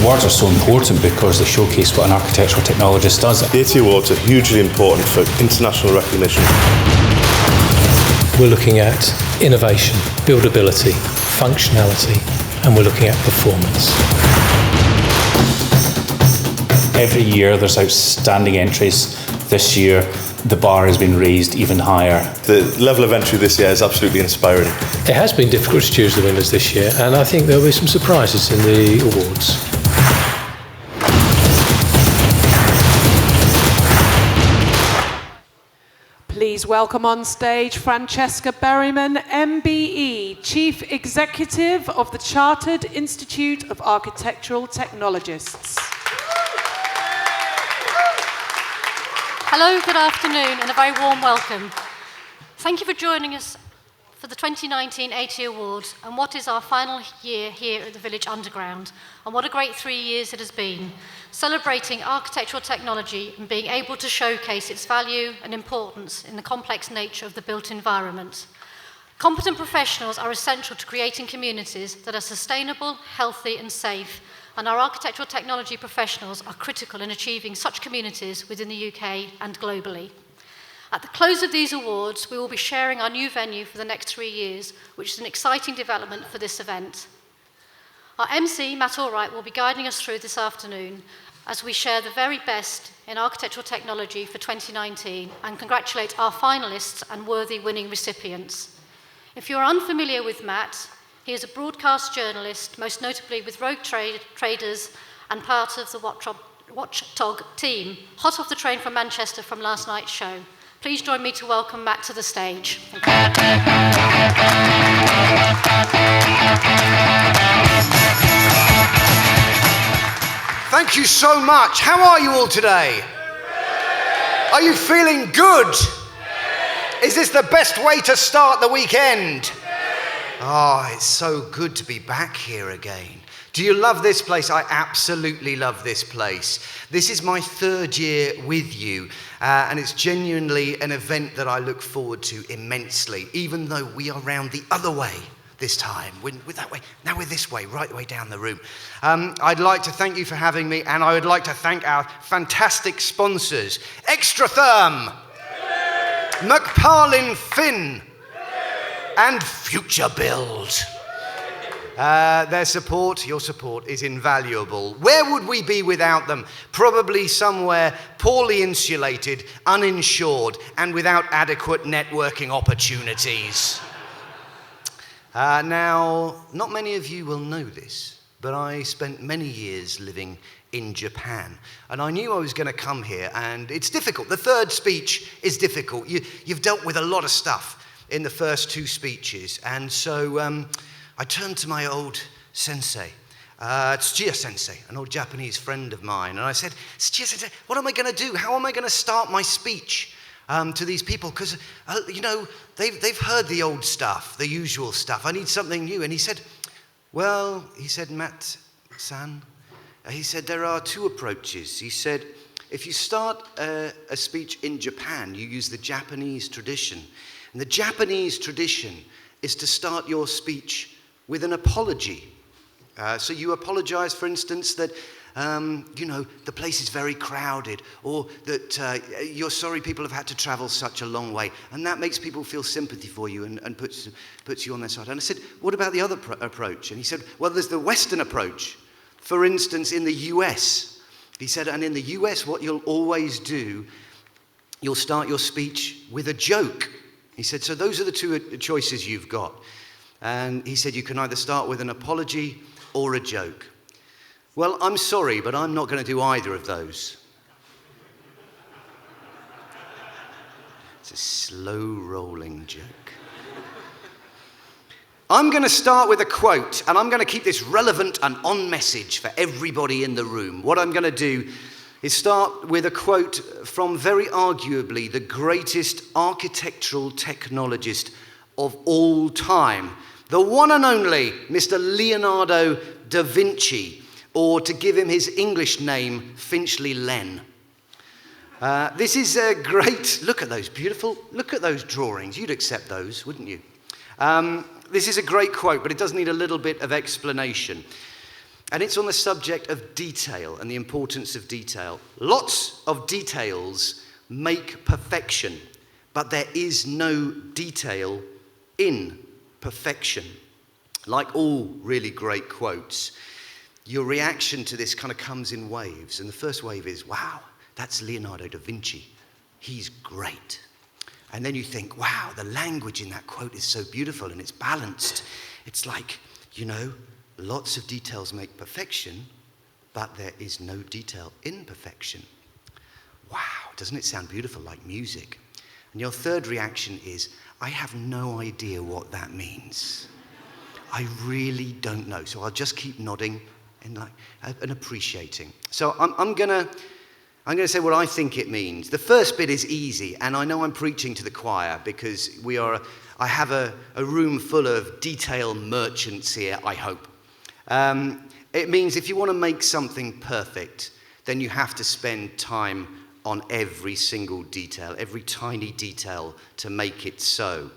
awards are so important because they showcase what an architectural technologist does. The AT Awards are hugely important for international recognition. We're looking at innovation, buildability, functionality, and we're looking at performance. Every year there's outstanding entries. This year the bar has been raised even higher. The level of entry this year is absolutely inspiring. It has been difficult to choose the winners this year, and I think there'll be some surprises in the awards. Please welcome on stage Francesca Berryman, MBE, Chief Executive of the Chartered Institute of Architectural Technologists. Hello, good afternoon, and a very warm welcome. Thank you for joining us for the 2019 AT Awards and what is our final year here at the Village Underground. And what a great 3 years it has been, celebrating architectural technology and being able to showcase its value and importance in the complex nature of the built environment. Competent professionals are essential to creating communities that are sustainable, healthy and safe, and our architectural technology professionals are critical in achieving such communities within the UK and globally. At the close of these awards, we will be sharing our new venue for the next 3 years, which is an exciting development for this event. Our MC, Matt Allwright, will be guiding us through this afternoon as we share the very best in architectural technology for 2019 and congratulate our finalists and worthy winning recipients. If you're unfamiliar with Matt, he is a broadcast journalist, most notably with Rogue Traders and part of the Watchdog team, hot off the train from Manchester from last night's show. Please join me to welcome Matt to the stage. Thank you. Thank you so much. How are you all today? Are you feeling good? Is this the best way to start the weekend? Oh, it's so good to be back here again. Do you love this place? I absolutely love this place. This is my 3rd year with you, and it's genuinely an event that I look forward to immensely, even though we are round the other way this time. We're that way. Now we're this way, right the way down the room. I'd like to thank you for having me, and I would like to thank our fantastic sponsors, Extra Therm, McParlin Finn, and Future Build. Their support, your support, is invaluable. Where would we be without them? Probably somewhere poorly insulated, uninsured, and without adequate networking opportunities. Now, not many of you will know this, but I spent many years living in Japan. And I knew I was going to come here, and it's difficult. The 3rd speech is difficult. You've dealt with a lot of stuff in the first 2 speeches. And so I turned to my old sensei, Tsuchiya sensei, an old Japanese friend of mine. And I said, Tsuchiya sensei, what am I going to do? How am I going to start my speech to these people? Because, they've heard the old stuff, the usual stuff. I need something new. And he said, Matt-san, he said, there are 2 approaches. He said, if you start a speech in Japan, you use the Japanese tradition. And the Japanese tradition is to start your speech with an apology. So you apologize, for instance, that, the place is very crowded, or that you're sorry people have had to travel such a long way. And that makes people feel sympathy for you and puts you on their side. And I said, what about the other approach? And he said, well, there's the Western approach. For instance, in the US, he said, and in the US, what you'll always do, you'll start your speech with a joke. He said, so those are the 2 choices you've got. And he said, you can either start with an apology or a joke. Well, I'm sorry, but I'm not going to do either of those. It's a slow-rolling joke. I'm going to start with a quote, and I'm going to keep this relevant and on message for everybody in the room. What I'm going to do is start with a quote from very arguably the greatest architectural technologist of all time, the one and only Mr. Leonardo da Vinci, or to give him his English name, Finchley Len. This is a great, look at those drawings. You'd accept those, wouldn't you? This is a great quote, but it does need a little bit of explanation. And it's on the subject of detail and the importance of detail. Lots of details make perfection, but there is no detail in perfection. Like all really great quotes, your reaction to this kind of comes in waves. And the first wave is, wow, that's Leonardo da Vinci. He's great. And then you think, wow, the language in that quote is so beautiful and it's balanced. It's like, lots of details make perfection, but there is no detail in perfection. Wow, doesn't it sound beautiful, like music? And your third reaction is, I have no idea what that means. I really don't know. So I'll just keep nodding and appreciating. So I'm gonna say what I think it means. The first bit is easy, and I know I'm preaching to the choir because I have a room full of detail merchants here, I hope. It means if you want to make something perfect, then you have to spend time on every single detail, every tiny detail to make it so.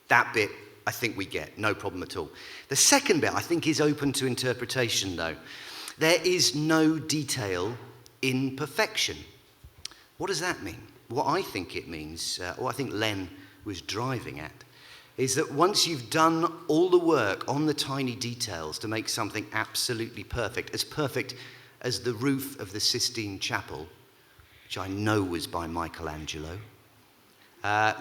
That bit, I think we get, no problem at all. The second bit, I think, is open to interpretation, though. There is no detail in perfection. What does that mean? What I think it means, or I think Len was driving at, is that once you've done all the work on the tiny details to make something absolutely perfect as the roof of the Sistine Chapel, which I know was by Michelangelo,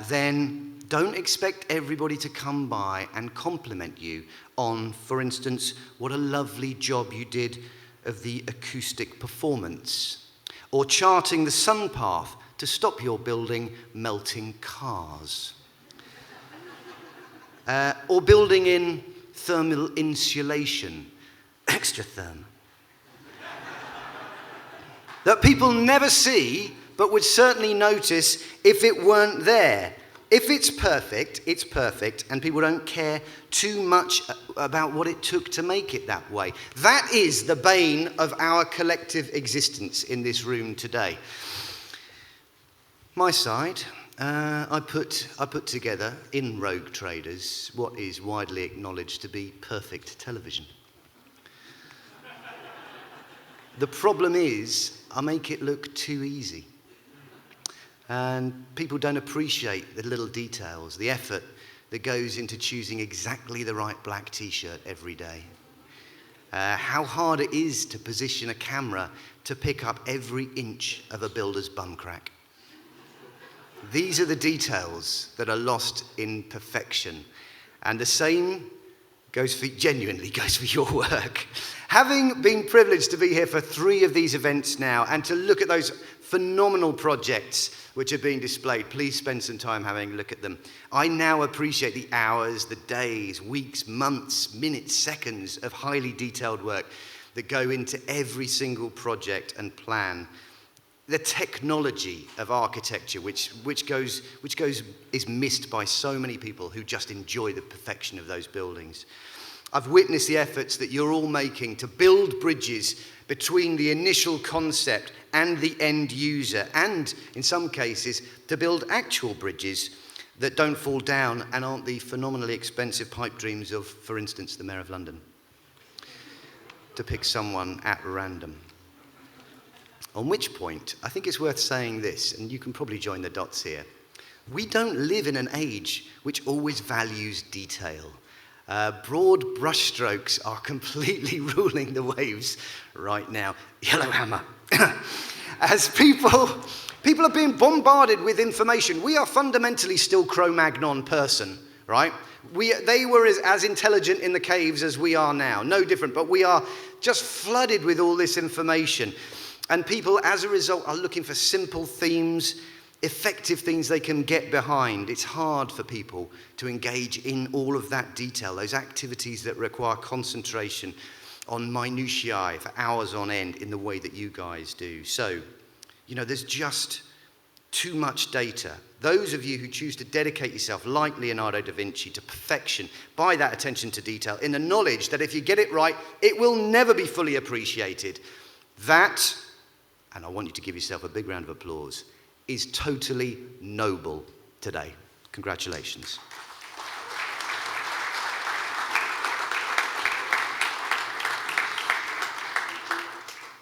then don't expect everybody to come by and compliment you on, for instance, what a lovely job you did of the acoustic performance, or charting the sun path to stop your building melting cars. Or building in thermal insulation, extra therm, that people never see but would certainly notice if it weren't there. If it's perfect, and people don't care too much about what it took to make it that way. That is the bane of our collective existence in this room today. My side, I put together in Rogue Traders what is widely acknowledged to be perfect television. The problem is, I make it look too easy. And people don't appreciate the little details, the effort that goes into choosing exactly the right black t-shirt every day. How hard it is to position a camera to pick up every inch of a builder's bum crack. These are the that are lost in perfection. And the same genuinely goes for your work. Having been privileged to be here for 3 of these events now and to look at those phenomenal projects which are being displayed, please spend some time having a look at them. I now appreciate the hours, the days, weeks, months, minutes, seconds of highly detailed work that go into every single project and plan. The technology of architecture, which is missed by so many people who just enjoy the perfection of those buildings. I've witnessed the efforts that you're all making to build bridges between the initial concept and the end user, and in some cases, to build actual bridges that don't fall down and aren't the phenomenally expensive pipe dreams of, for instance, the Mayor of London, to pick someone at random. On which point, I think it's worth saying this, and you can probably join the dots here. We don't live in an age which always values detail. Broad brushstrokes are completely ruling the waves right now. Yellow hammer. As people are being bombarded with information, we are fundamentally still Cro-Magnon person, right? They were as intelligent in the caves as we are now, no different, but we are just flooded with all this information. And people, as a result, are looking for simple themes, effective things they can get behind. It's hard for people to engage in all of that detail, those activities that require concentration on minutiae for hours on end in the way that you guys do. So, there's just too much data. Those of you who choose to dedicate yourself, like Leonardo da Vinci, to perfection, by that attention to detail, in the knowledge that if you get it right, it will never be fully appreciated. That, and I want you to give yourself a big round of applause, is totally noble today. Congratulations.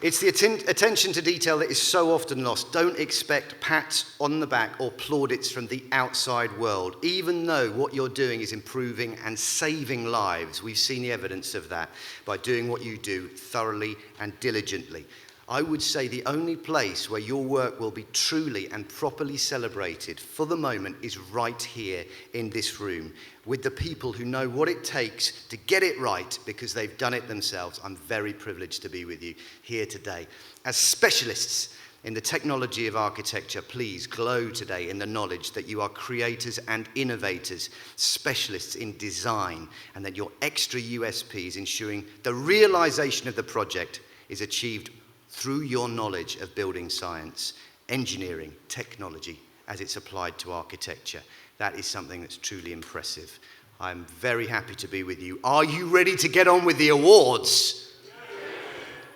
It's the attention to detail that is so often lost. Don't expect pats on the back or plaudits from the outside world, even though what you're doing is improving and saving lives. We've seen the evidence of that by doing what you do thoroughly and diligently. I would say the only place where your work will be truly and properly celebrated for the moment is right here in this room with the people who know what it takes to get it right because they've done it themselves. I'm very privileged to be with you here today. As specialists in the technology of architecture, please glow today in the knowledge that you are creators and innovators, specialists in design, and that your extra USP is ensuring the realization of the project is achieved through your knowledge of building science, engineering, technology, as it's applied to architecture. That is something that's truly impressive. I'm very happy to be with you. Are you ready to get on with the awards? Yes.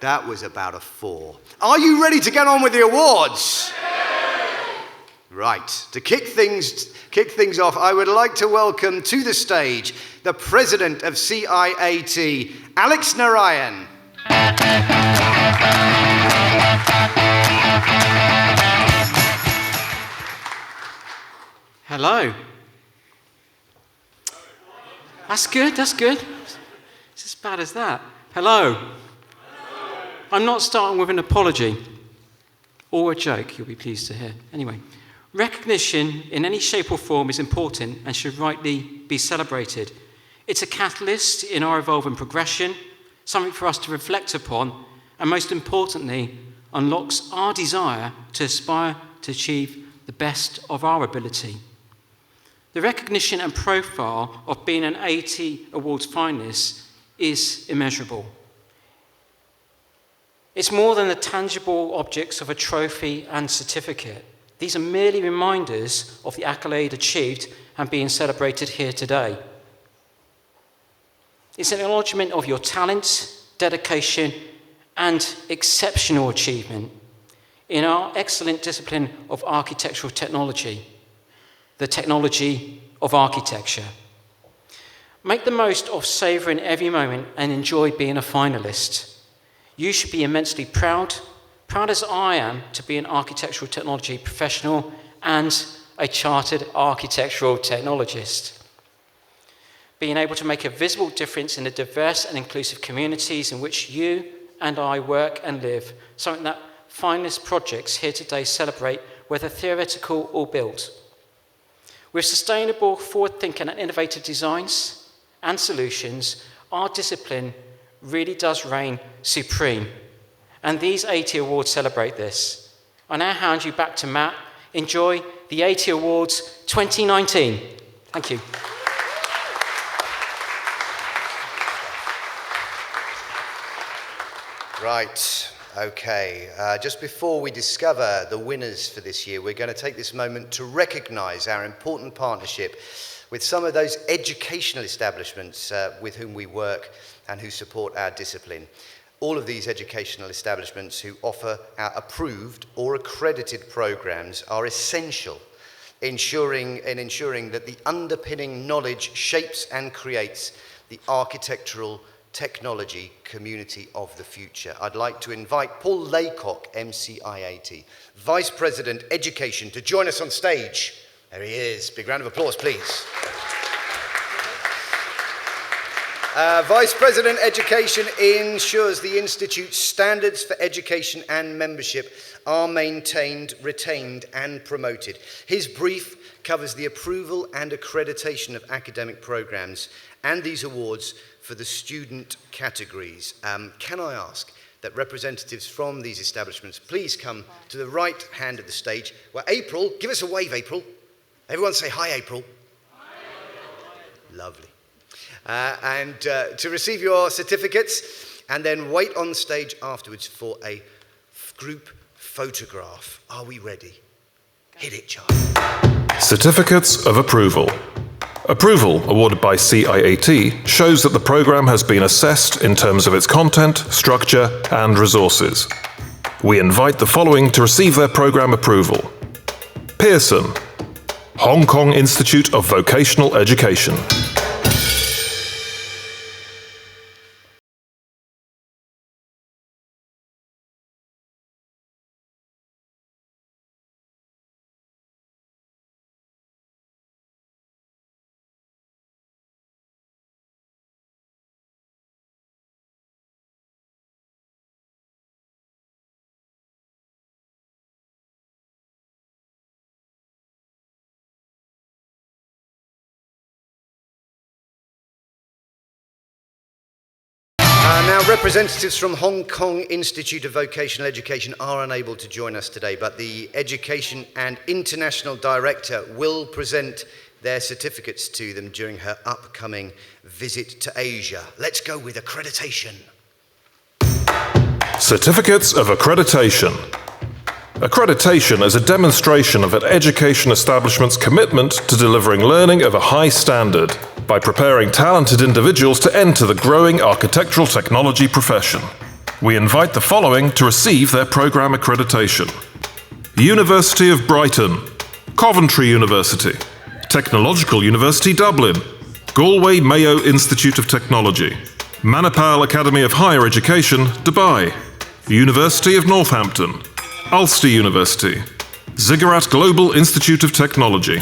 That was about a 4. Are you ready to get on with the awards? Yes. Right, to kick things off, I would like to welcome to the stage the President of CIAT, Alex Narayan. Hello. That's good, that's good. It's as bad as that. Hello. I'm not starting with an apology or a joke, you'll be pleased to hear. Anyway, recognition in any shape or form is important and should rightly be celebrated. It's a catalyst in our evolving progression, something for us to reflect upon, and most importantly, unlocks our desire to aspire to achieve the best of our ability. The recognition and profile of being an AT Awards finalist is immeasurable. It's more than the tangible objects of a trophy and certificate. These are merely reminders of the accolade achieved and being celebrated here today. It's an acknowledgement of your talent, dedication, and exceptional achievement in our excellent discipline of architectural technology, the technology of architecture. Make the most of savouring every moment and enjoy being a finalist. You should be immensely proud as I am to be an architectural technology professional and a chartered architectural technologist. Being able to make a visible difference in the diverse and inclusive communities in which you and I work and live, something that finalist projects here today celebrate, whether theoretical or built. With sustainable, forward-thinking and innovative designs and solutions, our discipline really does reign supreme. And these AT Awards celebrate this. I now hand you back to Matt. Enjoy the AT Awards 2019. Thank you. Right, okay. Just before we discover the winners for this year, we're going to take this moment to recognise our important partnership with some of those educational establishments with whom we work and who support our discipline. All of these educational establishments who offer our approved or accredited programmes are essential in ensuring that the underpinning knowledge shapes and creates the architectural technology community of the future. I'd like to invite Paul Laycock, MCIAT, Vice President Education, to join us on stage. There he is. Big round of applause, please. Vice President Education ensures the Institute's standards for education and membership are maintained, retained, and promoted. His brief covers the approval and accreditation of academic programs and these awards for the student categories. Can I ask that representatives from these establishments please come to the right hand of the stage, where April, give us a wave, April. Everyone say hi, April. Hi. Lovely. And to receive your certificates, and then wait on stage afterwards for a group photograph. Are we ready? Hit it, Charlie. Certificates of Approval. Approval awarded by CIAT shows that the programme has been assessed in terms of its content, structure, and resources. We invite the following to receive their programme approval: Pearson, Hong Kong Institute of Vocational Education. Now, representatives from Hong Kong Institute of Vocational Education are unable to join us today, but the Education and International Director will present their certificates to them during her upcoming visit to Asia. Let's go with accreditation. Certificates of Accreditation. Accreditation is a demonstration of an education establishment's commitment to delivering learning of a high standard by preparing talented individuals to enter the growing architectural technology profession. We invite the following to receive their programme accreditation: University of Brighton, Coventry University, Technological University Dublin, Galway Mayo Institute of Technology, Manipal Academy of Higher Education, Dubai, University of Northampton, Ulster University, Ziggurat Global Institute of Technology.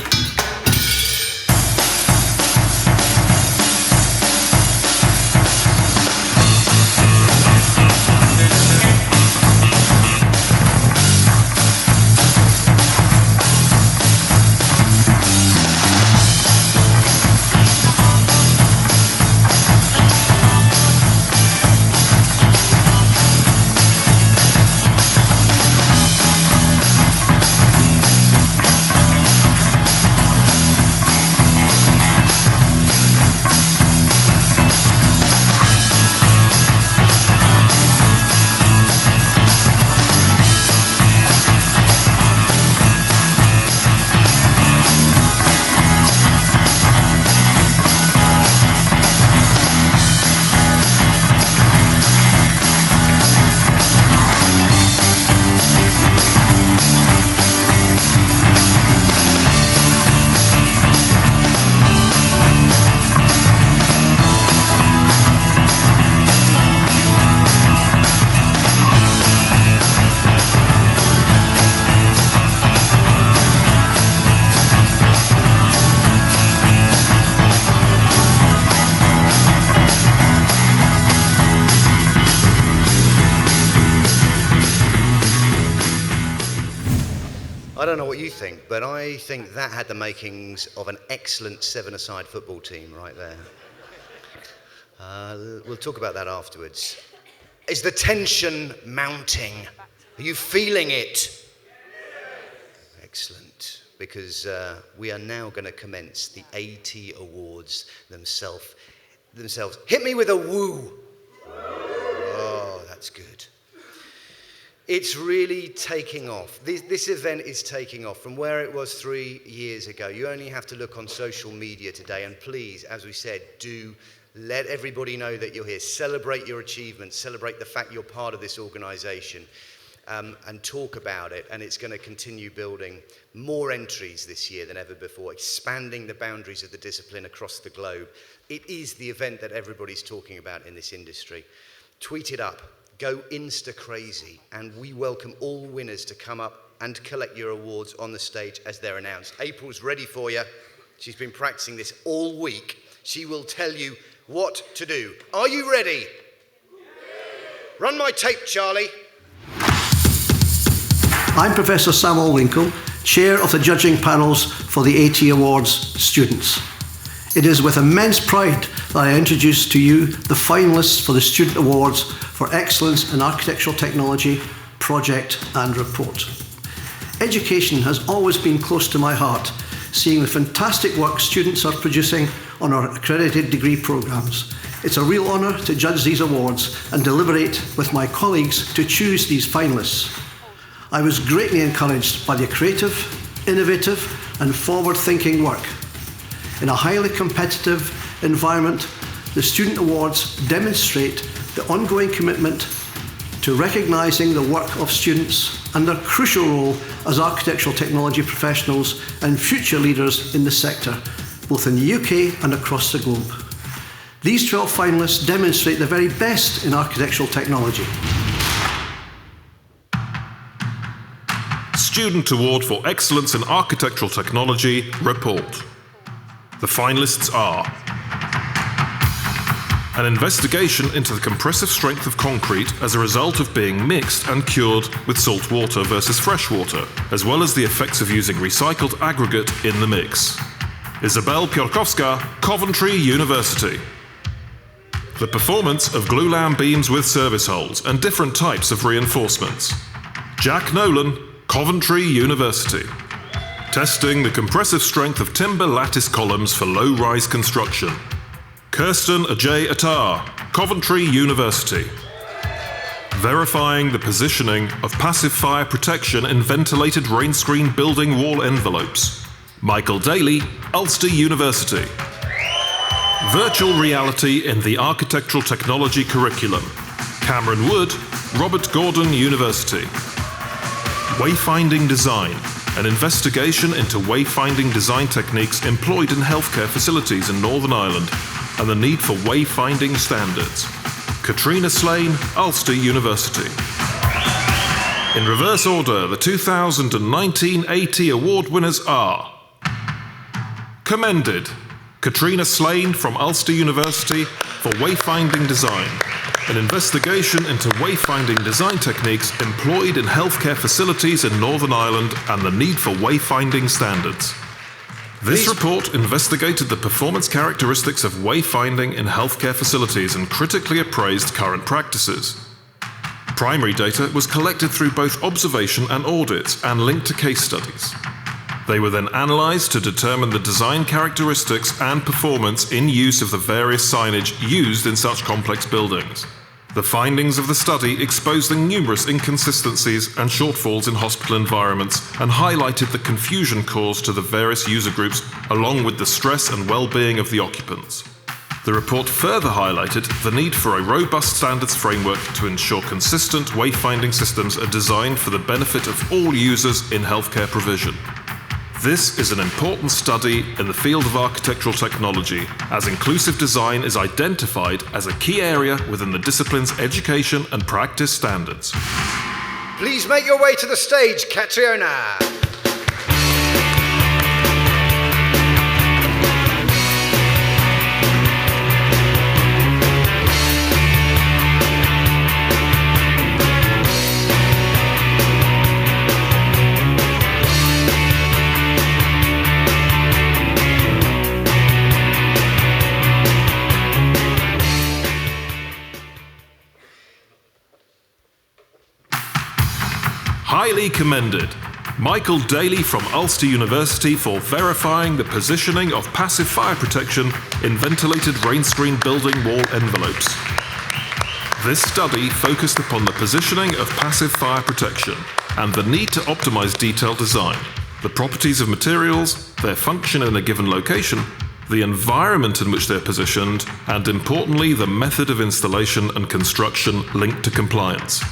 I don't know what you think, but I think that had the makings of an excellent seven-a-side football team right there. We'll talk about that afterwards. Is the tension mounting? Are you feeling it? Excellent, because we are now going to commence the AT Awards themselves. Hit me with a woo. Oh, that's good. It's really taking off. This event is taking off from where it was 3 years ago. You only have to look on social media today, and please, as we said, do let everybody know that you're here. Celebrate your achievements, celebrate the fact you're part of this organisation, and talk about it. And it's going to continue building more entries this year than ever before, expanding the boundaries of the discipline across the globe. It is the event that everybody's talking about in this industry. Tweet it up. Go Insta-crazy, and we welcome all winners to come up and collect your awards on the stage as they're announced. April's ready for you. She's been practicing this all week. She will tell you what to do. Are you ready? Run my tape, Charlie. I'm Professor Samuel Winkle, Chair of the judging panels for the AT Awards students. It is with immense pride that I introduce to you the finalists for the Student Awards for Excellence in Architectural Technology, Project and Report. Education has always been close to my heart, seeing the fantastic work students are producing on our accredited degree programmes. It's a real honour to judge these awards and deliberate with my colleagues to choose these finalists. I was greatly encouraged by their creative, innovative and forward-thinking work. In a highly competitive environment, the Student Awards demonstrate the ongoing commitment to recognising the work of students and their crucial role as architectural technology professionals and future leaders in the sector, both in the UK and across the globe. These 12 finalists demonstrate the very best in architectural technology. Student Award for Excellence in Architectural Technology, Report. The finalists are: an investigation into the compressive strength of concrete as a result of being mixed and cured with salt water versus fresh water, as well as the effects of using recycled aggregate in the mix. Isabel Piorkowska, Coventry University. The performance of glulam beams with service holes and different types of reinforcements. Jack Nolan, Coventry University. Testing the compressive strength of timber lattice columns for low-rise construction. Kirsten Ajay Attar, Coventry University. Verifying the positioning of passive fire protection in ventilated rain screen building wall envelopes. Michael Daly, Ulster University. Virtual reality in the architectural technology curriculum. Cameron Wood, Robert Gordon University. Wayfinding design, an investigation into wayfinding design techniques employed in healthcare facilities in Northern Ireland and the need for wayfinding standards. Katrina Slane, Ulster University. In reverse order, the 2019 AT Award winners are: commended, Katrina Slane from Ulster University for wayfinding design, an investigation into wayfinding design techniques employed in healthcare facilities in Northern Ireland and the need for wayfinding standards. This report investigated the performance characteristics of wayfinding in healthcare facilities and critically appraised current practices. Primary data was collected through both observation and audits and linked to case studies. They were then analysed to determine the design characteristics and performance in use of the various signage used in such complex buildings. The findings of the study exposed the numerous inconsistencies and shortfalls in hospital environments and highlighted the confusion caused to the various user groups along with the stress and well-being of the occupants. The report further highlighted the need for a robust standards framework to ensure consistent wayfinding systems are designed for the benefit of all users in healthcare provision. This is an important study in the field of architectural technology, as inclusive design is identified as a key area within the discipline's education and practice standards. Please make your way to the stage, Catriona. Highly commended, Michael Daly from Ulster University for verifying the positioning of passive fire protection in ventilated rain screen building wall envelopes. This study focused upon the positioning of passive fire protection and the need to optimize detailed design, the properties of materials, their function in a given location, the environment in which they're positioned, and importantly, the method of installation and construction linked to compliance.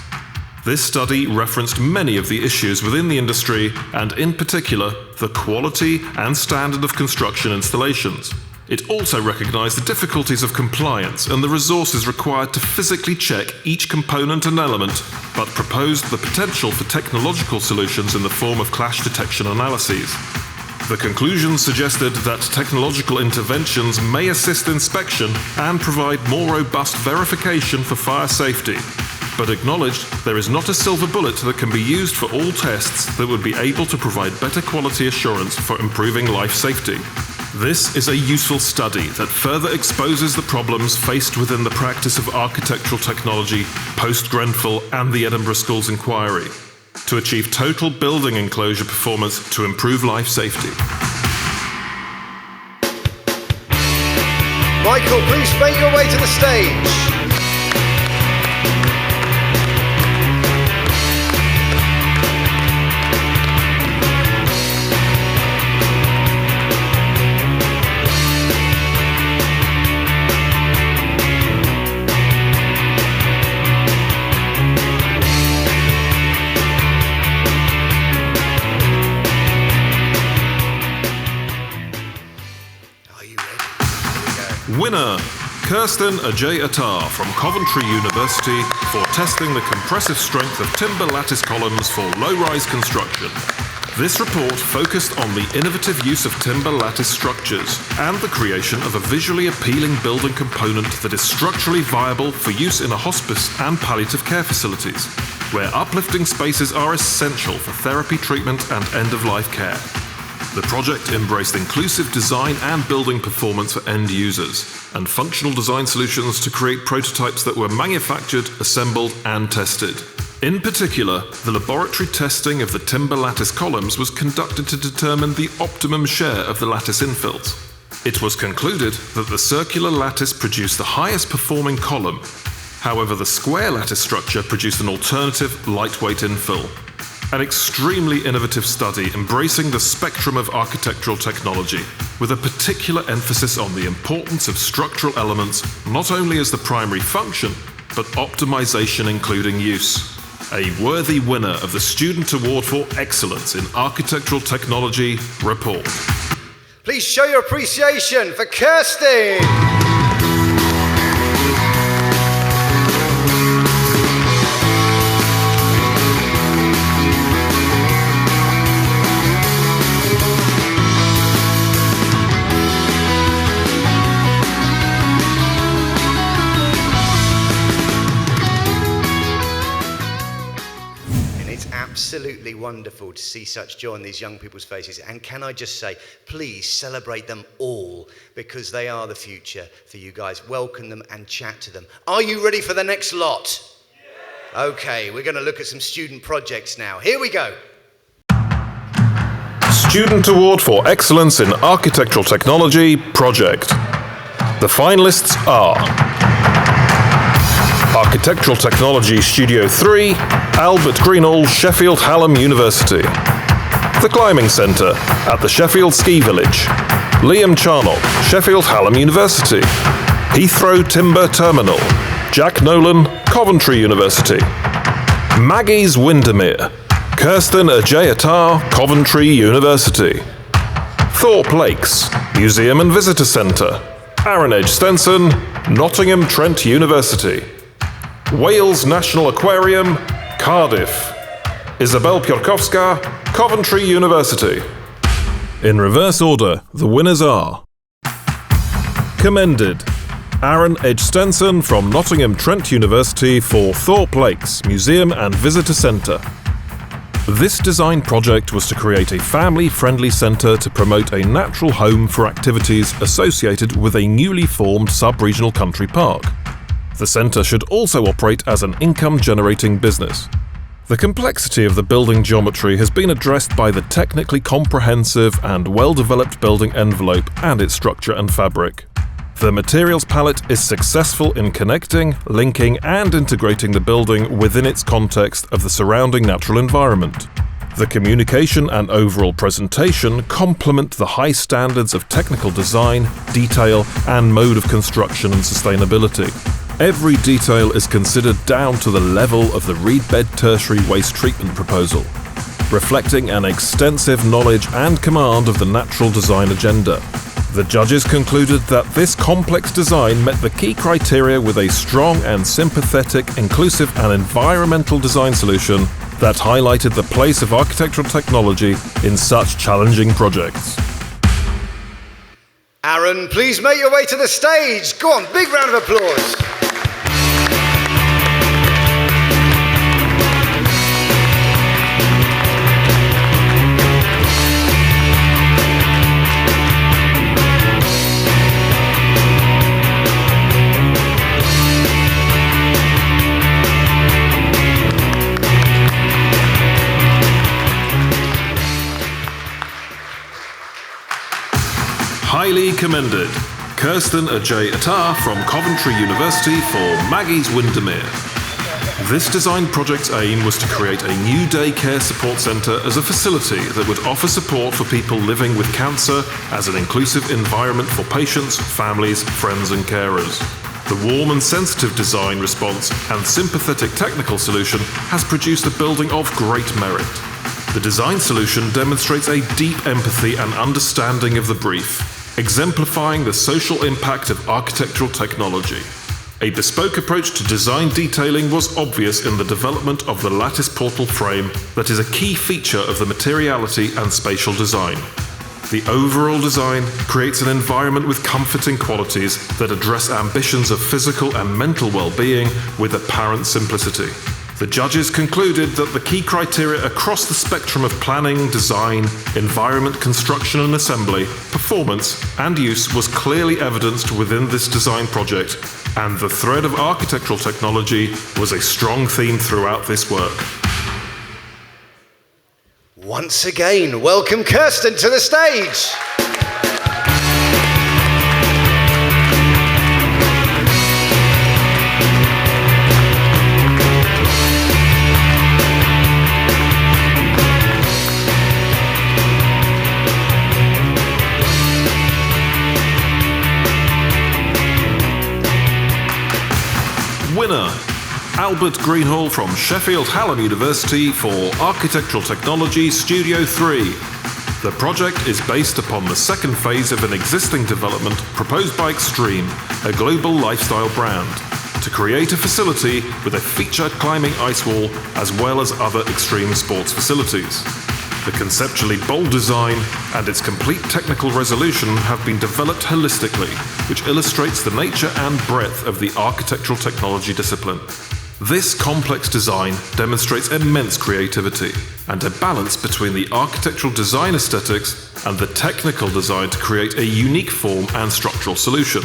This study referenced many of the issues within the industry and, in particular, the quality and standard of construction installations. It also recognised the difficulties of compliance and the resources required to physically check each component and element, but proposed the potential for technological solutions in the form of clash detection analyses. The conclusions suggested that technological interventions may assist inspection and provide more robust verification for fire safety, but acknowledged there is not a silver bullet that can be used for all tests that would be able to provide better quality assurance for improving life safety. This is a useful study that further exposes the problems faced within the practice of architectural technology post-Grenfell and the Edinburgh Schools Inquiry to achieve total building enclosure performance to improve life safety. Michael, please make your way to the stage. Winner, Kirsten Ajay Attar from Coventry University for testing the compressive strength of timber lattice columns for low-rise construction. This report focused on the innovative use of timber lattice structures and the creation of a visually appealing building component that is structurally viable for use in a hospice and palliative care facilities, where uplifting spaces are essential for therapy treatment and end-of-life care. The project embraced inclusive design and building performance for end users, and functional design solutions to create prototypes that were manufactured, assembled, and tested. In particular, the laboratory testing of the timber lattice columns was conducted to determine the optimum share of the lattice infills. It was concluded that the circular lattice produced the highest performing column. However, the square lattice structure produced an alternative lightweight infill. An extremely innovative study embracing the spectrum of architectural technology, with a particular emphasis on the importance of structural elements not only as the primary function, but optimization including use. A worthy winner of the Student Award for Excellence in Architectural Technology report. Please show your appreciation for Kirsty. Absolutely wonderful to see such joy on these young people's faces. And can I just say, please celebrate them all, because they are the future for you guys. Welcome them and chat to them. Are you ready for the next lot? Yeah. Okay, we're going to look at some student projects now. Here we go. Student Award for Excellence in Architectural Technology project. The finalists are Architectural Technology Studio 3, Albert Greenhaigh, Sheffield, Hallam University. The Climbing Centre at the Sheffield Ski Village. Liam Charnock, Sheffield, Hallam University. Heathrow Timber Terminal. Jack Nolan, Coventry University. Maggie's Windermere. Kirsten Ajay-Attar, Coventry University. Thorpe Lakes, Museum and Visitor Centre. Aaron Edge-Stenson, Nottingham Trent University. Wales National Aquarium, Cardiff. Isabel Piotrkowska, Coventry University. In reverse order, the winners are: commended, Aaron Edge-Stenson from Nottingham Trent University for Thorpe Lakes Museum and Visitor Centre. This design project was to create a family-friendly centre to promote a natural home for activities associated with a newly formed sub-regional country park. The centre should also operate as an income-generating business. The complexity of the building geometry has been addressed by the technically comprehensive and well-developed building envelope and its structure and fabric. The materials palette is successful in connecting, linking, and integrating the building within its context of the surrounding natural environment. The communication and overall presentation complement the high standards of technical design, detail, and mode of construction and sustainability. Every detail is considered down to the level of the reed bed tertiary waste treatment proposal, reflecting an extensive knowledge and command of the natural design agenda. The judges concluded that this complex design met the key criteria with a strong and sympathetic, inclusive and environmental design solution that highlighted the place of architectural technology in such challenging projects. Aaron, please make your way to the stage. Go on, big round of applause. Highly commended, Kirsten Ajay-Attar from Coventry University for Maggie's Windermere. This design project's aim was to create a new daycare support centre as a facility that would offer support for people living with cancer as an inclusive environment for patients, families, friends and carers. The warm and sensitive design response and sympathetic technical solution has produced a building of great merit. The design solution demonstrates a deep empathy and understanding of the brief, exemplifying the social impact of architectural technology. A bespoke approach to design detailing was obvious in the development of the lattice portal frame that is a key feature of the materiality and spatial design. The overall design creates an environment with comforting qualities that address ambitions of physical and mental well-being with apparent simplicity. The judges concluded that the key criteria across the spectrum of planning, design, environment, construction and assembly, performance and use was clearly evidenced within this design project, and the thread of architectural technology was a strong theme throughout this work. Once again, welcome Kirsten to the stage. Winner, Albert Greenhaigh from Sheffield Hallam University for Architectural Technology Studio 3. The project is based upon the second phase of an existing development proposed by Extreme, a global lifestyle brand, to create a facility with a featured climbing ice wall as well as other extreme sports facilities. The conceptually bold design and its complete technical resolution have been developed holistically, which illustrates the nature and breadth of the architectural technology discipline. This complex design demonstrates immense creativity and a balance between the architectural design aesthetics and the technical design to create a unique form and structural solution.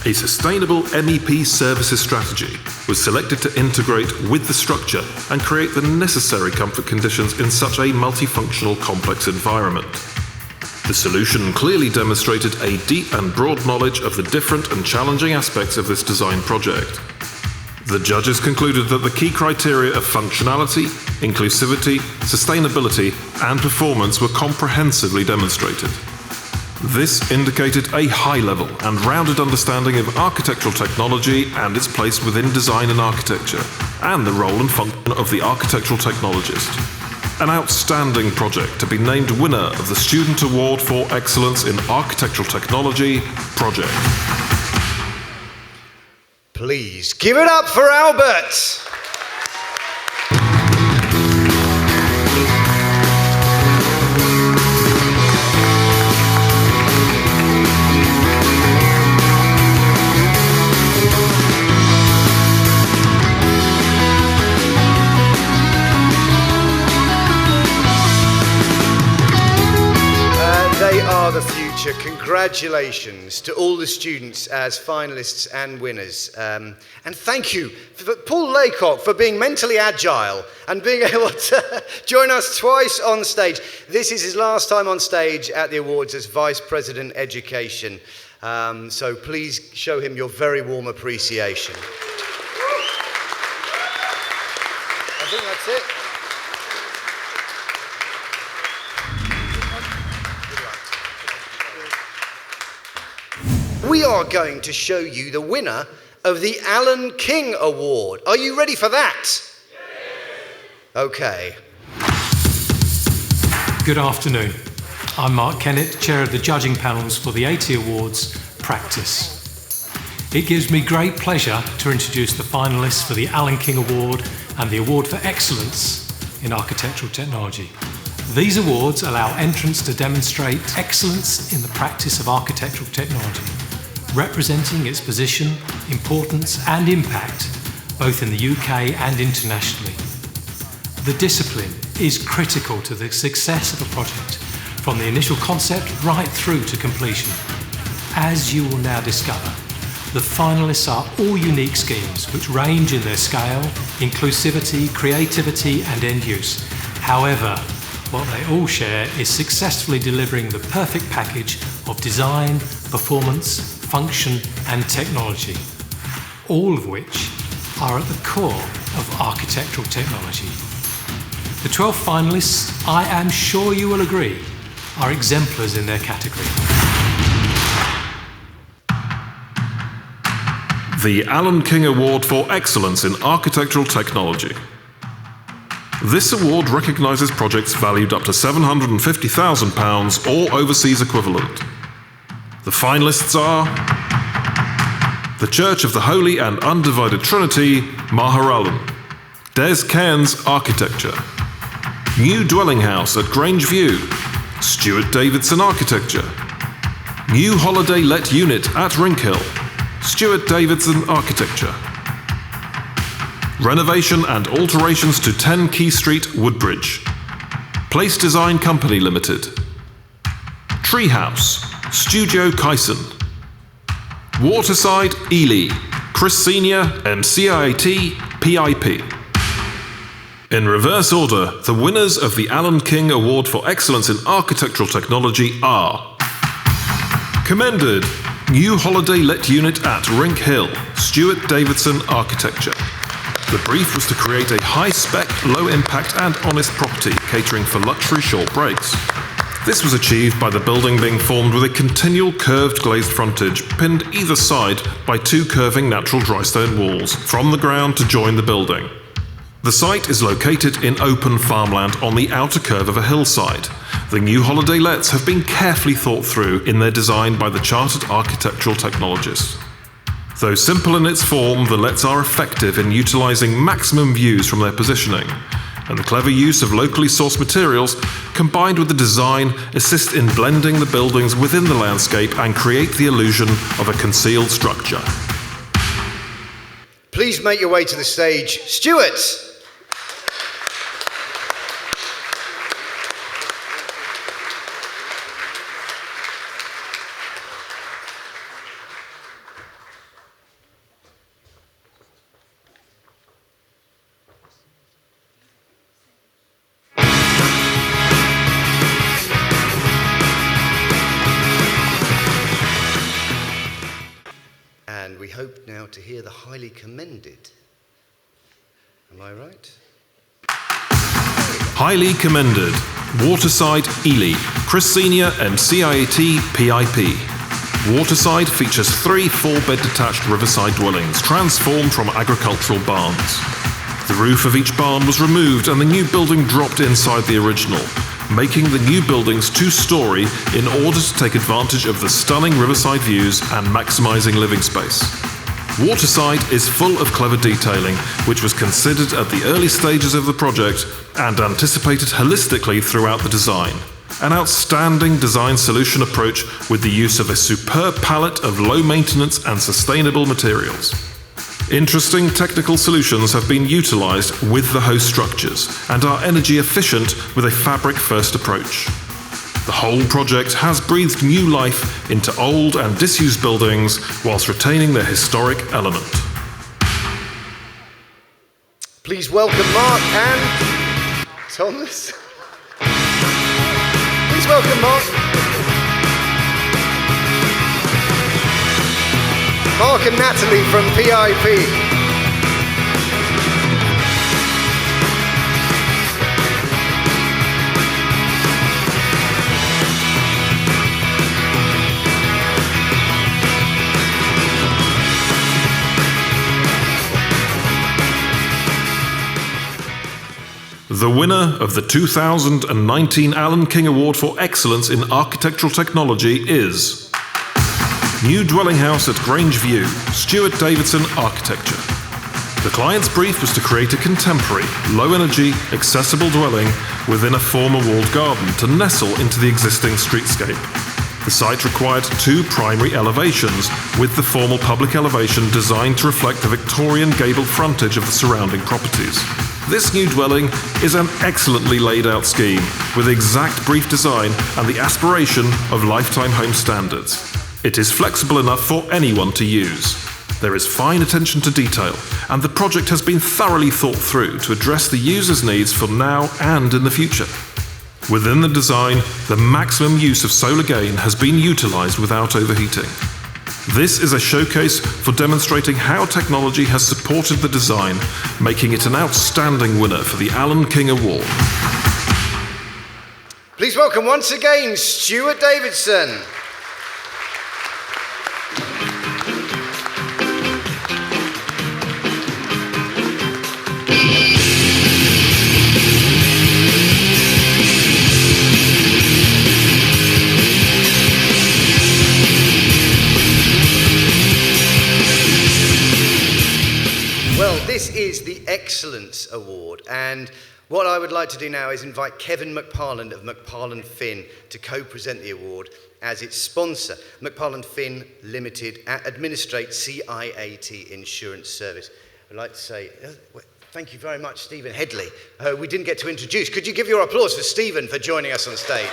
A sustainable MEP services strategy was selected to integrate with the structure and create the necessary comfort conditions in such a multifunctional, complex environment. The solution clearly demonstrated a deep and broad knowledge of the different and challenging aspects of this design project. The judges concluded that the key criteria of functionality, inclusivity, sustainability, and performance were comprehensively demonstrated. This indicated a high-level and rounded understanding of architectural technology and its place within design and architecture, and the role and function of the architectural technologist. An outstanding project to be named winner of the Student Award for Excellence in Architectural Technology project. Please give it up for Albert. They are the future. Congratulations to all the students as finalists and winners. And thank you for Paul Laycock for being mentally agile and being able to join us twice on stage. This is his last time on stage at the awards as Vice President Education. So please show him your very warm appreciation. I think that's it. We are going to show you the winner of the Alan King Award. Are you ready for that? Yes. Okay. Good afternoon. I'm Mark Kennett, Chair of the Judging Panels for the AT Awards Practice. It gives me great pleasure to introduce the finalists for the Alan King Award and the Award for Excellence in Architectural Technology. These awards allow entrants to demonstrate excellence in the practice of architectural technology, representing its position, importance and impact both in the UK and internationally. The discipline is critical to the success of a project, from the initial concept right through to completion. As you will now discover, the finalists are all unique schemes which range in their scale, inclusivity, creativity and end use. However, what they all share is successfully delivering the perfect package of design, performance, function and technology, all of which are at the core of architectural technology. The 12 finalists, I am sure you will agree, are exemplars in their category. The Alan King Award for Excellence in Architectural Technology. This award recognises projects valued up to £750,000 or overseas equivalent. The finalists are the Church of the Holy and Undivided Trinity, Maharalam, Des Cairns Architecture, New Dwelling House at Grange View, Stuart Davidson Architecture, New Holiday Let Unit at Rinkhill, Stuart Davidson Architecture, Renovation and alterations to 10 Key Street, Woodbridge. Place Design Company Limited. Treehouse, Studio Kyson. Waterside, Ely, Chris Senior, MCIAT, PIP. In reverse order, the winners of the Alan King Award for Excellence in Architectural Technology are: commended, New Holiday Let Unit at Rink Hill, Stuart Davidson Architecture. The brief was to create a high-spec, low-impact and honest property catering for luxury short breaks. This was achieved by the building being formed with a continual curved glazed frontage pinned either side by two curving natural dry stone walls from the ground to join the building. The site is located in open farmland on the outer curve of a hillside. The new holiday lets have been carefully thought through in their design by the chartered architectural technologist. Though simple in its form, the lets are effective in utilising maximum views from their positioning, and the clever use of locally sourced materials combined with the design assist in blending the buildings within the landscape and create the illusion of a concealed structure. Please make your way to the stage, Stuart. And we hope now to hear the highly commended. Am I right? Highly commended, Waterside, Ely, Chris Senior, MCIAT, PIP. Waterside features 3 4-bed detached riverside dwellings transformed from agricultural barns. The roof of each barn was removed and the new building dropped inside the original, making the new buildings 2-storey in order to take advantage of the stunning riverside views and maximising living space. Waterside is full of clever detailing, which was considered at the early stages of the project and anticipated holistically throughout the design. An outstanding design solution approach with the use of a superb palette of low maintenance and sustainable materials. Interesting technical solutions have been utilised with the host structures and are energy efficient with a fabric-first approach. The whole project has breathed new life into old and disused buildings whilst retaining their historic element. Please welcome Mark and Thomas. Please welcome Mark. Mark and Natalie from PIP. The winner of the 2019 Alan King Award for Excellence in Architectural Technology is New Dwelling House at Grange View, Stuart Davidson Architecture. The client's brief was to create a contemporary, low-energy, accessible dwelling within a former walled garden to nestle into the existing streetscape. The site required 2 primary elevations, with the formal public elevation designed to reflect the Victorian gabled frontage of the surrounding properties. This new dwelling is an excellently laid out scheme, with exact brief design and the aspiration of lifetime home standards. It is flexible enough for anyone to use. There is fine attention to detail, and the project has been thoroughly thought through to address the user's needs for now and in the future. Within the design, the maximum use of solar gain has been utilised without overheating. This is a showcase for demonstrating how technology has supported the design, making it an outstanding winner for the Alan King Award. Please welcome once again Stuart Davidson. This is the Excellence Award, and what I would like to do now is invite Kevin McParland of McParland Finn to co-present the award as its sponsor. McParland Finn Limited administrate CIAT Insurance Service. I'd like to say, Thank you very much, Stephen Headley. We didn't get to introduce. Could you give your applause for Stephen for joining us on stage?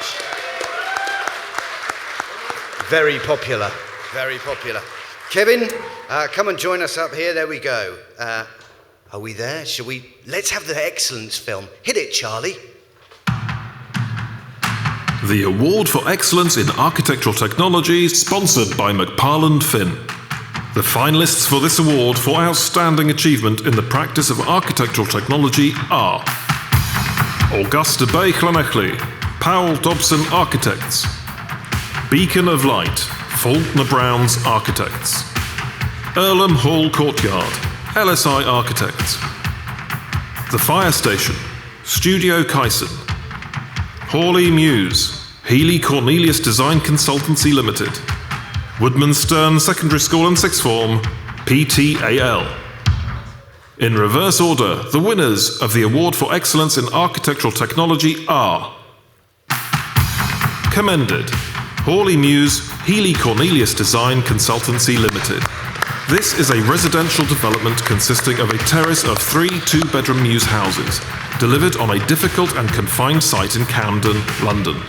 Very popular, very popular. Kevin, come and join us up here. There we go. Are we there? Let's have the excellence film. Hit it, Charlie. The Award for Excellence in Architectural Technology, sponsored by McParland Finn. The finalists for this award for outstanding achievement in the practice of architectural technology are Augusta Bay Llanelli, Powell Dobson Architects, Beacon of Light, Faulkner Browns Architects, Earlham Hall Courtyard, LSI Architects, The Fire Station, Studio Kyson, Hawley Muse, Healy Cornelius Design Consultancy Limited, Woodmanstorne Secondary School and Sixth Form, PTAL. In reverse order, the winners of the Award for Excellence in Architectural Technology are commended, Hawley Muse, Healy Cornelius Design Consultancy Limited. This is a residential development consisting of a terrace of 3 two-bedroom Muse houses, delivered on a difficult and confined site in Camden, London.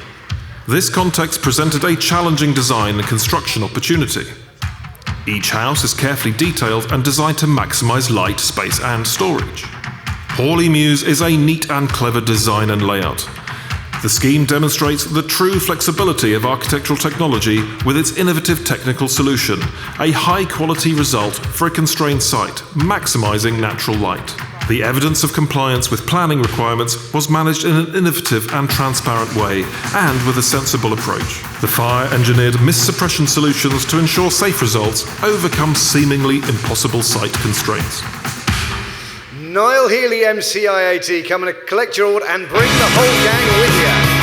This context presented a challenging design and construction opportunity. Each house is carefully detailed and designed to maximize light, space and storage. Hawley Muse is a neat and clever design and layout. The scheme demonstrates the true flexibility of architectural technology with its innovative technical solution, a high-quality result for a constrained site, maximizing natural light. The evidence of compliance with planning requirements was managed in an innovative and transparent way, and with a sensible approach. The fire engineered mist suppression solutions to ensure safe results overcome seemingly impossible site constraints. Niall Healy, MCIAT, come and collect your award and bring the whole gang with you.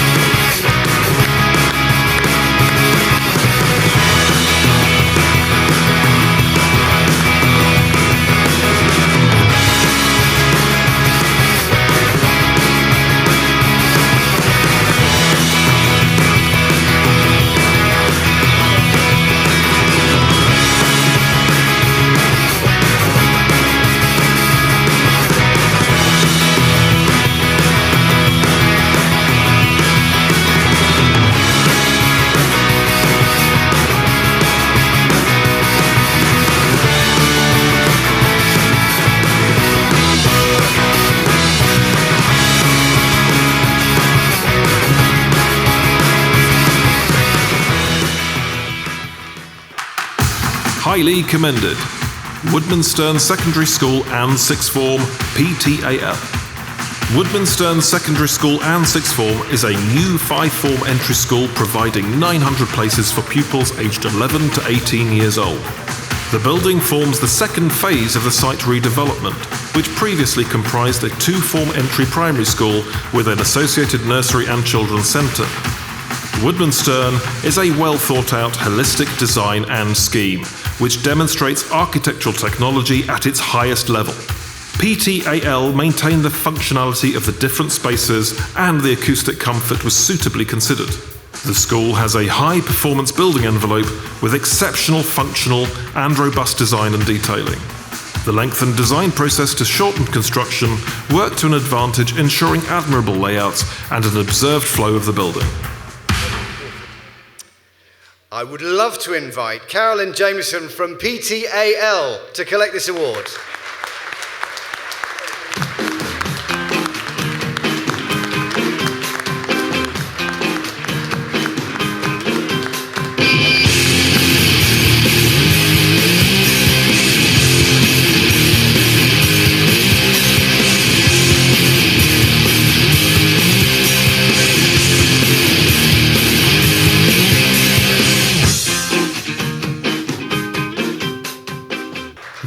Highly commended, Woodmanstorne Secondary School and Sixth Form, PTAL. Woodmanstorne Secondary School and Sixth Form is a new 5-form entry school providing 900 places for pupils aged 11 to 18 years old. The building forms the second phase of the site redevelopment, which previously comprised a 2-form entry primary school with an associated nursery and children's centre. Woodmanstorne is a well-thought-out holistic design and scheme, which demonstrates architectural technology at its highest level. PTAL maintained the functionality of the different spaces, and the acoustic comfort was suitably considered. The school has a high-performance building envelope with exceptional functional and robust design and detailing. The lengthened design process to shorten construction worked to an advantage, ensuring admirable layouts and an observed flow of the building. I would love to invite Carolyn Jameson from PTAL to collect this award.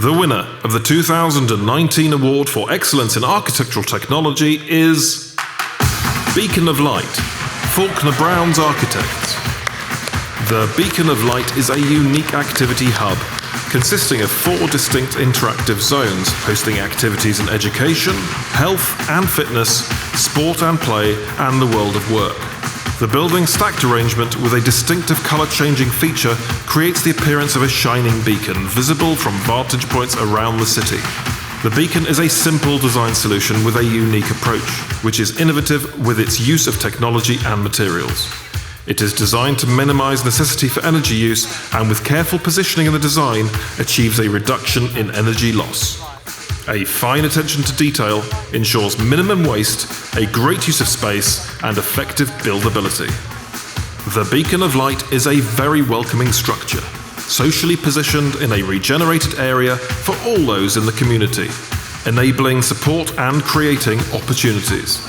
The winner of the 2019 Award for Excellence in Architectural Technology is Beacon of Light, Faulkner Browns Architects. The Beacon of Light is a unique activity hub consisting of 4 distinct interactive zones hosting activities in education, health and fitness, sport and play, and the world of work. The building's stacked arrangement with a distinctive colour-changing feature creates the appearance of a shining beacon visible from vantage points around the city. The Beacon is a simple design solution with a unique approach, which is innovative with its use of technology and materials. It is designed to minimize necessity for energy use and with careful positioning in the design achieves a reduction in energy loss. A fine attention to detail ensures minimum waste, a great use of space and effective buildability. The Beacon of Light is a very welcoming structure, socially positioned in a regenerated area for all those in the community, enabling support and creating opportunities.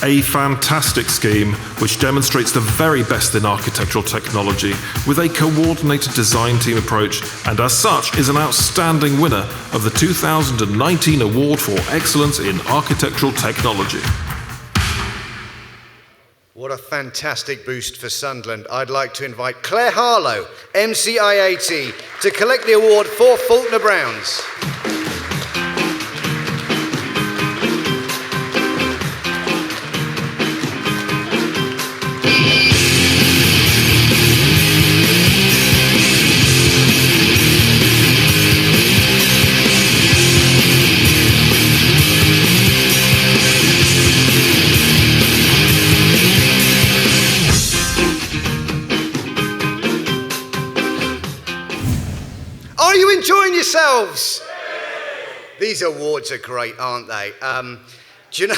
A fantastic scheme which demonstrates the very best in architectural technology with a coordinated design team approach and as such is an outstanding winner of the 2019 Award for Excellence in Architectural Technology. What a fantastic boost for Sunderland. I'd like to invite Claire Harlow, MCIAT, to collect the award for Faulkner Browns. Are you enjoying yourselves? These awards are great, aren't they? Do you know,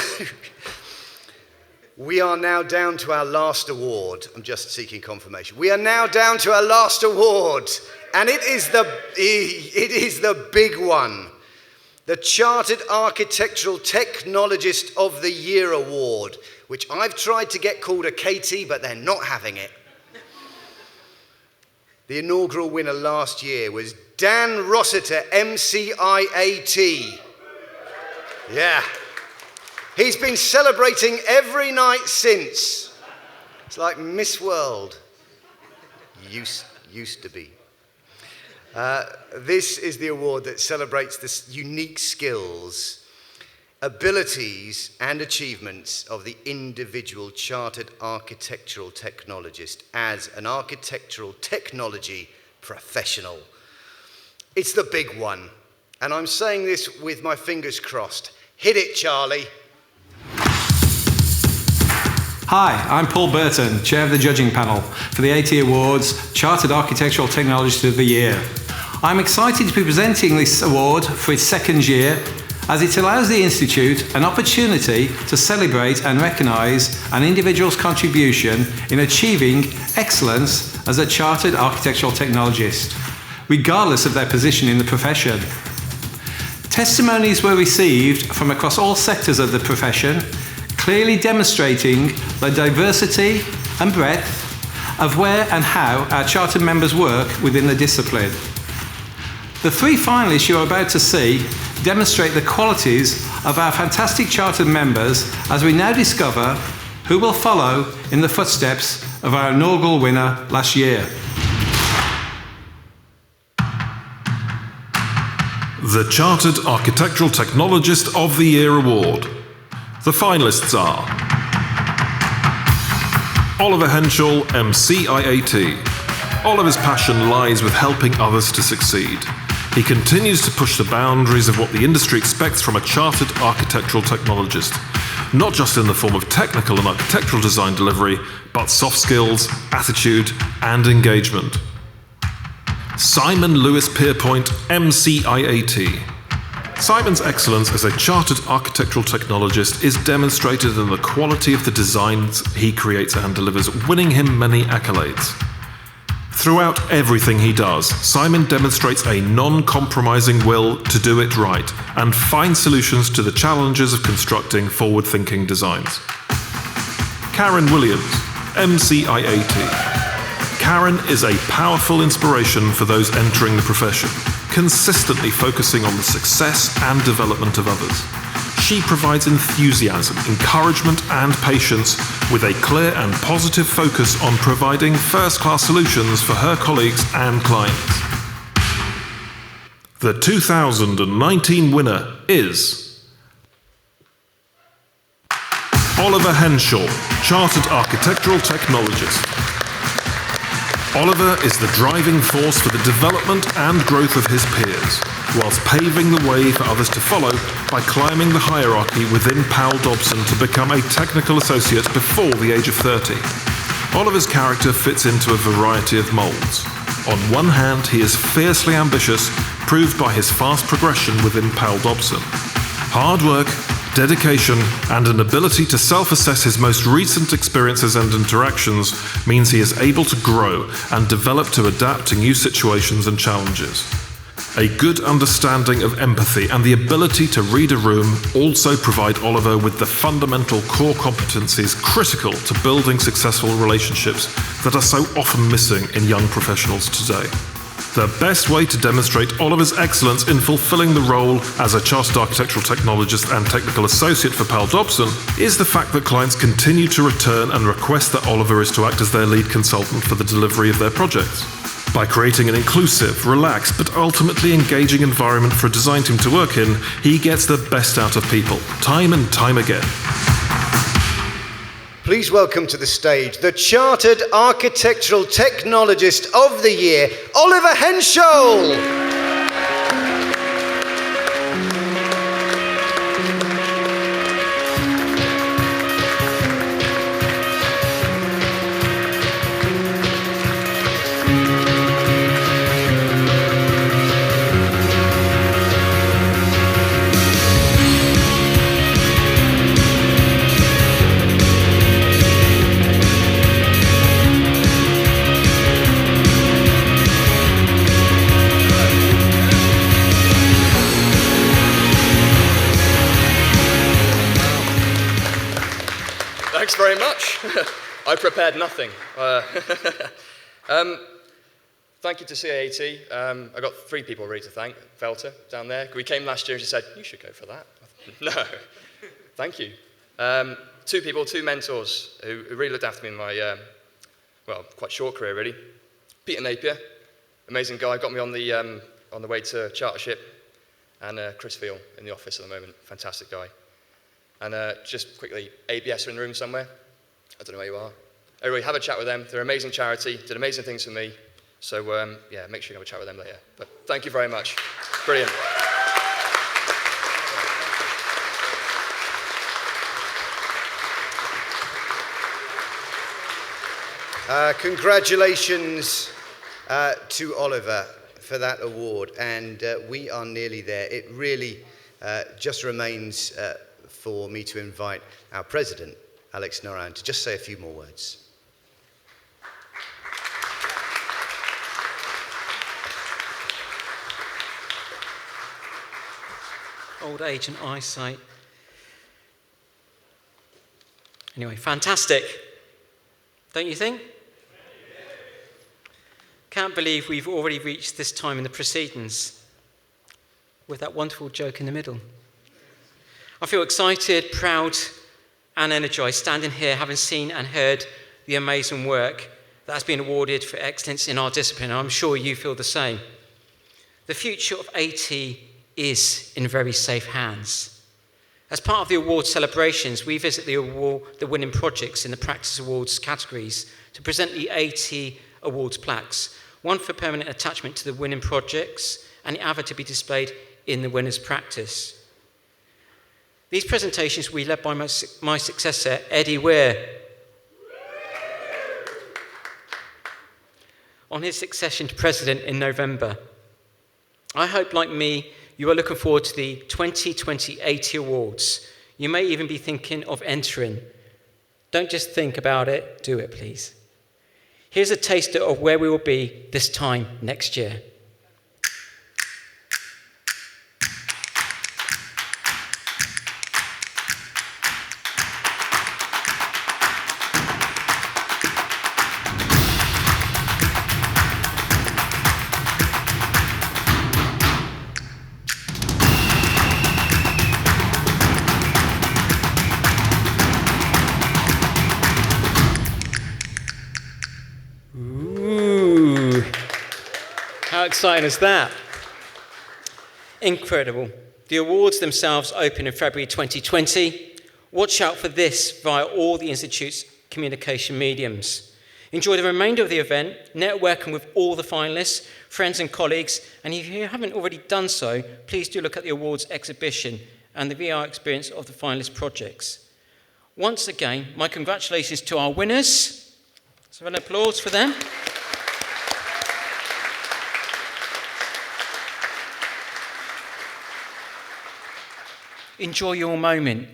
we are now down to our last award. I'm just seeking confirmation. We are now down to our last award, and it is the big one. The Chartered Architectural Technologist of the Year Award, which I've tried to get called a KT, but they're not having it. The inaugural winner last year was Dan Rossiter, MCIAT. Yeah. He's been celebrating every night since. It's like Miss World. Used to be. This is the award that celebrates the unique skills, abilities and achievements of the individual chartered architectural technologist as an architectural technology professional. It's the big one, and I'm saying this with my fingers crossed. Hit it, Charlie. Hi, I'm Paul Burton, Chair of the Judging Panel for the AT Awards Chartered Architectural Technologist of the Year. I'm excited to be presenting this award for its second year, as it allows the Institute an opportunity to celebrate and recognise an individual's contribution in achieving excellence as a Chartered Architectural Technologist, regardless of their position in the profession. Testimonies were received from across all sectors of the profession, clearly demonstrating the diversity and breadth of where and how our Chartered members work within the discipline. The three finalists you are about to see demonstrate the qualities of our fantastic Chartered members as we now discover who will follow in the footsteps of our inaugural winner last year. The Chartered Architectural Technologist of the Year Award. The finalists are Oliver Henschel, MCIAT. Oliver's passion lies with helping others to succeed. He continues to push the boundaries of what the industry expects from a chartered architectural technologist, not just in the form of technical and architectural design delivery, but soft skills, attitude, and engagement. Simon Lewis Pierpoint, MCIAT. Simon's excellence as a chartered architectural technologist is demonstrated in the quality of the designs he creates and delivers, winning him many accolades. Throughout everything he does, Simon demonstrates a non-compromising will to do it right and find solutions to the challenges of constructing forward-thinking designs. Karen Williams, MCIAT. Karen is a powerful inspiration for those entering the profession, consistently focusing on the success and development of others. She provides enthusiasm, encouragement, and patience with a clear and positive focus on providing first-class solutions for her colleagues and clients. The 2019 winner is Oliver Henschel, Chartered Architectural Technologist. Oliver is the driving force for the development and growth of his peers, whilst paving the way for others to follow by climbing the hierarchy within Powell Dobson to become a technical associate before the age of 30. Oliver's character fits into a variety of moulds. On one hand, he is fiercely ambitious, proved by his fast progression within Powell Dobson. Hard work, dedication, and an ability to self-assess his most recent experiences and interactions means he is able to grow and develop to adapt to new situations and challenges. A good understanding of empathy and the ability to read a room also provide Oliver with the fundamental core competencies critical to building successful relationships that are so often missing in young professionals today. The best way to demonstrate Oliver's excellence in fulfilling the role as a Chartered Architectural Technologist and Technical Associate for Powell Dobson is the fact that clients continue to return and request that Oliver is to act as their lead consultant for the delivery of their projects. By creating an inclusive, relaxed, but ultimately engaging environment for a design team to work in, he gets the best out of people, time and time again. Please welcome to the stage the Chartered Architectural Technologist of the Year, Oliver Henschel. Thanks very much. I prepared nothing. Thank you to CAAT. I got 3 people really to thank. Felter down there. We came last year and she said, you should go for that. No, thank you. 2 people, 2 mentors who really looked after me in my, quite short career really. Peter Napier, amazing guy, got me on the way to chartership. And Chris Veal in the office at the moment, fantastic guy. And just quickly, ABS are in the room somewhere. I don't know where you are. Everybody, have a chat with them. They're an amazing charity, did amazing things for me. So, make sure you have a chat with them later. But thank you very much. Brilliant. Congratulations to Oliver for that award. And we are nearly there. It really just remains for me to invite our president, Alex Noran, to just say a few more words. Old age and eyesight. Anyway, fantastic. Don't you think? Can't believe we've already reached this time in the proceedings with that wonderful joke in the middle. I feel excited, proud, and energised standing here having seen and heard the amazing work that has been awarded for excellence in our discipline. I'm sure you feel the same. The future of AT is in very safe hands. As part of the award celebrations, we visit the winning projects in the Practice Awards categories to present the AT Awards plaques, one for permanent attachment to the winning projects and the other to be displayed in the winner's practice. These presentations will be led by my successor, Eddie Weir, on his succession to president in November. I hope, like me, you are looking forward to the 2020 AT Awards. You may even be thinking of entering. Don't just think about it, do it, please. Here's a taster of where we will be this time next year. How exciting is that? Incredible. The awards themselves open in February 2020. Watch out for this via all the Institute's communication mediums. Enjoy the remainder of the event, networking with all the finalists, friends and colleagues, and if you haven't already done so, please do look at the awards exhibition and the VR experience of the finalist projects. Once again, my congratulations to our winners. So an applause for them. Enjoy your moment.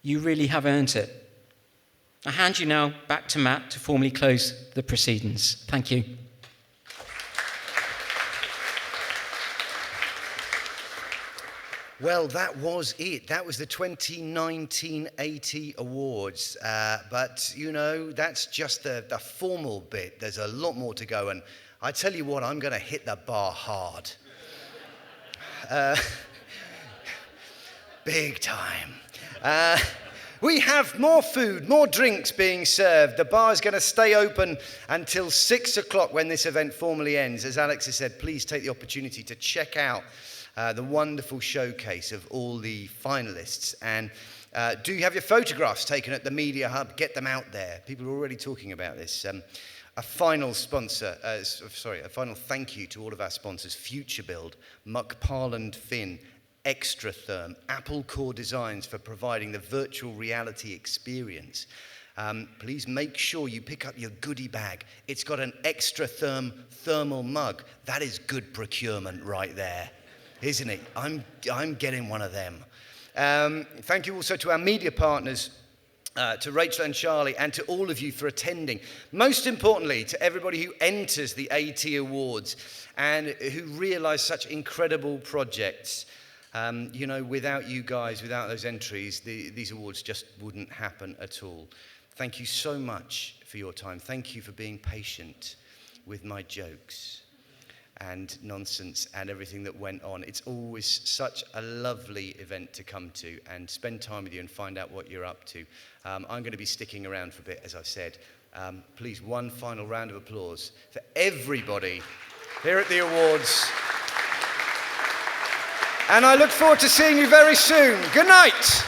You really have earned it. I hand you now back to Matt to formally close the proceedings. Thank you. Well, that was it. That was the 2019 AT Awards. But, you know, that's just the formal bit. There's a lot more to go. And I tell you what, I'm going to hit the bar hard. Big time. We have more food, more drinks being served. The bar is going to stay open until 6 o'clock when this event formally ends. As Alex has said, please take the opportunity to check out the wonderful showcase of all the finalists. And do you have your photographs taken at the Media Hub? Get them out there. People are already talking about this. A final thank you to all of our sponsors, Future Build, McParland Finn, Extra Therm, Apple Core Designs for providing the virtual reality experience. Please make sure you pick up your goodie bag. It's got an Extra Therm thermal mug. That is good procurement right there, isn't it? I'm getting one of them. Thank you also to our media partners, to Rachel and Charlie, and to all of you for attending. Most importantly, to everybody who enters the AT Awards and who realise such incredible projects. You know, without you guys, without those entries, these awards just wouldn't happen at all. Thank you so much for your time. Thank you for being patient with my jokes and nonsense and everything that went on. It's always such a lovely event to come to and spend time with you and find out what you're up to. I'm going to be sticking around for a bit, as I've said. Please, one final round of applause for everybody here at the awards. And I look forward to seeing you very soon. Good night.